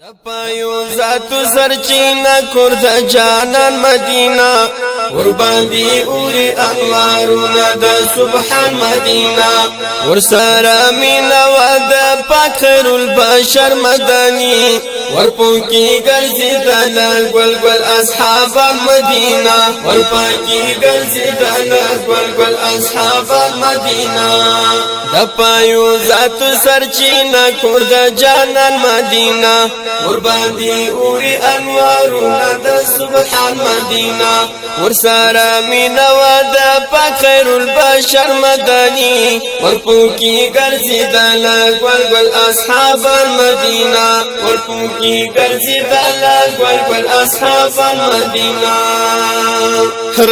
د پایو ذاتو سرچینه کور د جانان مدینه ور باندې اوري انوارونه د سبحان مدینه ور سره مینا ود پاک خیر البشر مدني ور پوکی ګرځي د ګل ګل اصحاب مدینه ور پاکی ګرځي د ګل ګل اصحاب مدینه د پایو ذاتو سرچینه کور د جانان مدینه ور باندې اوري انوارونه د سبحان مدینه ور سره مینا ود پاک خیر البشر مدني ور پوکی ګرځي د ګل ګل اصحاب مدینه ور پوکی ګرځي د ګل ګل اصحاب مدینه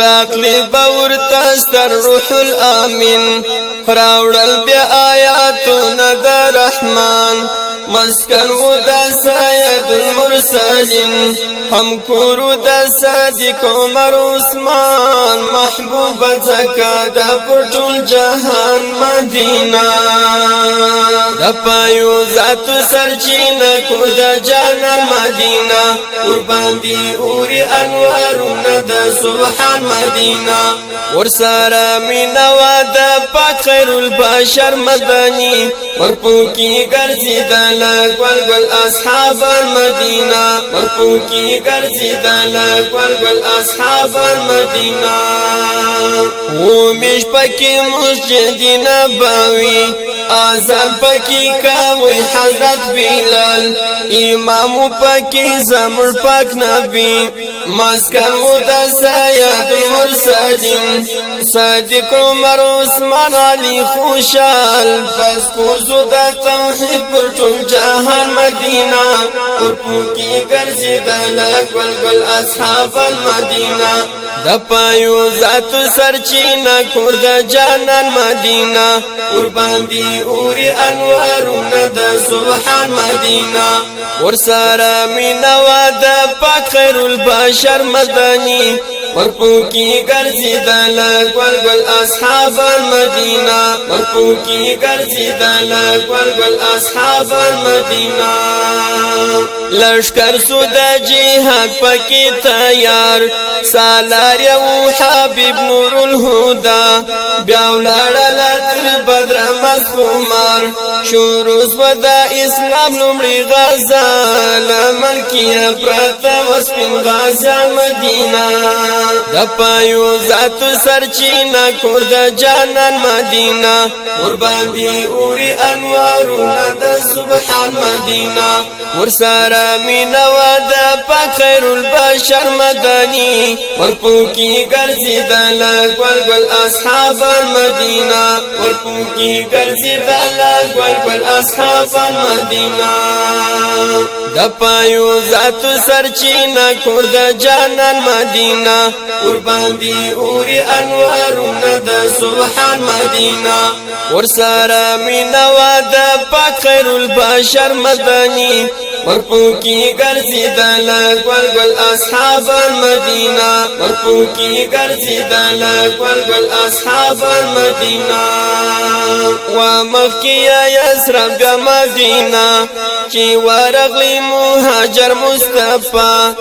راغلی باور تستر روح الامین راوړل بیا آیاتونه د رحمان مسکن و دا سید المرسلین هم کورو دا صدیق عمر عثمان محبوب زکا دا پرطول جهان مدینہ دا پایو ذاتو سرچینه کو دا جانا مدینہ قربان دی اوری انوارون دا سبحان مدینہ ورسارا مینا و دا پاک خیر البشر مدنی ورپوکی گرزی دا ګل ګل اصحاب المدینه ورپوکی ګرځي د ګل ګل اصحاب المدینه و مش پکې مسجد نبوي اذان پکې کوي حضرت بلال امام پکې زمر پاک نبی مسکن د سید المرسلین صادق عمر عثمان علی خوشال بس کوزو د توحید پر ټول جهان مدینہ ورپوکی ګرځي د ګل ګل اصحاب المدینه د پایو ذاتو سرچینه کور د جانان مدینه قربان دی اوري انوارونه د سبحان مدینه ور سره مینا و د پاک خیر البشر مدني ورپوکی ګرځي د ګل ګل اصحاب المدینه ورپوکی ګرځي د ګل ګل اصحاب المدینه لشکر سو د جهاد پکې تیار سالار یو حبیب نور الهدى بیا ولاړل تر بدر مسخمار شروع د اسلام لومړی غزا ملکیه پرته وسپین غزا مدینه د پایو ذاتو سرچینه کور د جانان مدینه قربان دی اوري انوارونه د سبحان مدینه ور سره مینا و د پاک خیر البشر مدني ورپوکی ګرځي د ګل ګل اصحاب المدینه ورپوکی ګرځي د ګل ګل اصحاب المدینه د پایو ذاتو سرچینه کور د جانان مدینه قربان دی اوري انوارونه د سبحان مدینه ور سره مینا و د پاک خیر البشر مدني ورپوکی ګرځي د ګل ګل اصحاب المدینه ورپوکی ګرځي د ګل ګل اصحاب المدینه و مکه یسرب مدینه چې ورغلی مهاجر مصطفی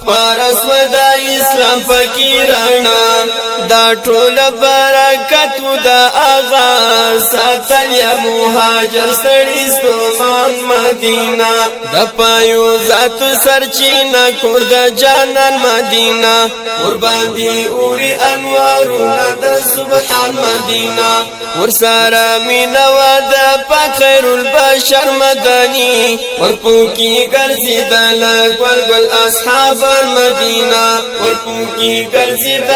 پارس و د اسلام فقیرانا دا ټول برکت د اغاز ساتل یا مهاجر سړی ستومان مدینه د پایو ذاتو سرچینه کور د جانان مدینه قربان دی اوري انوارونه د سبحان مدینه ور سره مینا و د پاک خیر البشر مدني ورپوکی ګرځي د ګل ګل اصحاب المدینه ورپوکی ګرځي د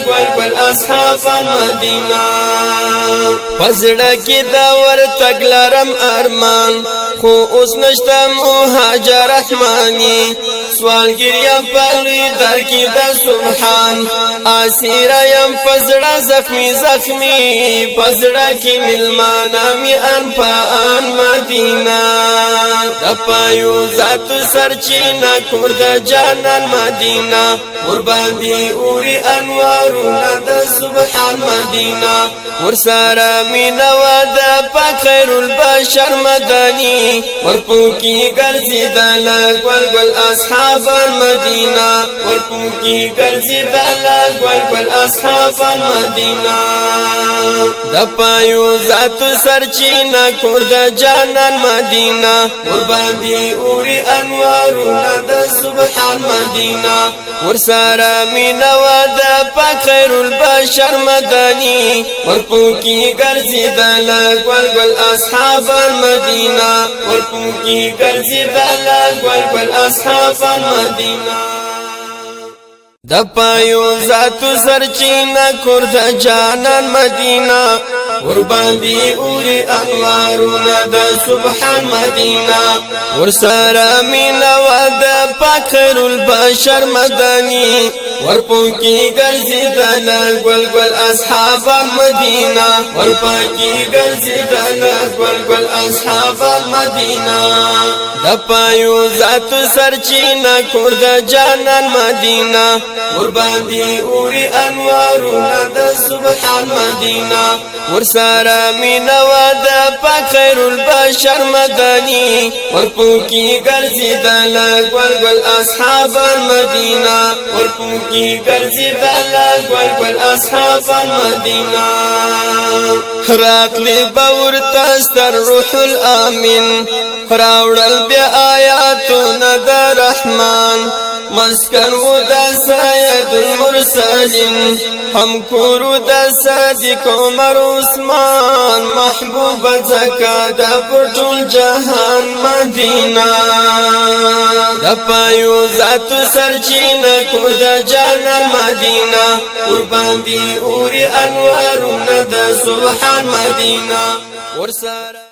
ګل ګل اصحاب المدینه پزړه کې دا ور تګلرم ارمان خو اوس نشته مهاجر رحماني سوالګر یم پلوی در کې د سبحان اسیر یم پزړه زخمی زخمی پزړه کې ملمانه می ان پان مدینه د پایو ذاتو سرچینه کور د جانان مدینه قربان دی اوری انوارنا دا سبحان مدینہ ورسارا مینا ودا پاک خیر البشر مدنی ورپوکی گرزی دالا گل گل اصحاب المدینہ ورپوکی گرزی دالا گل گل اصحاب المدینہ دپایو ذات سرچینا کورد جانان مدینہ قربان دی اوری انوارنا دا سبحان مدینہ ورسارا مینا ودا پاک خیر البشر مدنی ورپوکی گرزی دالا گل گل اصحاب المدینہ ورپوکی گرزی دالا گل گل اصحاب المدینہ دپایو ذاتو سرچینا کورد جانان مدینہ قربان دی اوری انوارنا دا سبحان مدینہ ورسارا مینا ودا پاک خیر البشر مدنی ورپوکی گرزی دالا گل گل اصحاب المدینہ ورپوکی گرزی دالا گل گل اصحاب المدینہ دپایو ذاتو سرچینا کورد جانان مدینہ قربان دی اوری انوارنا دا سبحان مدینہ ورسارا مینا ودا پاک خیر البشر مدنی ورپوکی گرزی دالا گل گل اصحاب المدینہ ورپوکی گرزی دالا گل گل اصحاب المدینہ راتلی باور تستر روح الامین راوڑل بیا آیاتنا دا رحمان مسکن و دا سید المرسلین ہم کورو دا صادق عمر عثمان محبوب زکا دا پرطول جہان مدینہ دپایو ذات سرچینا کورد جانا مدینہ قربان دی اوری انوارنا دا سبحان مدینہ ورسارا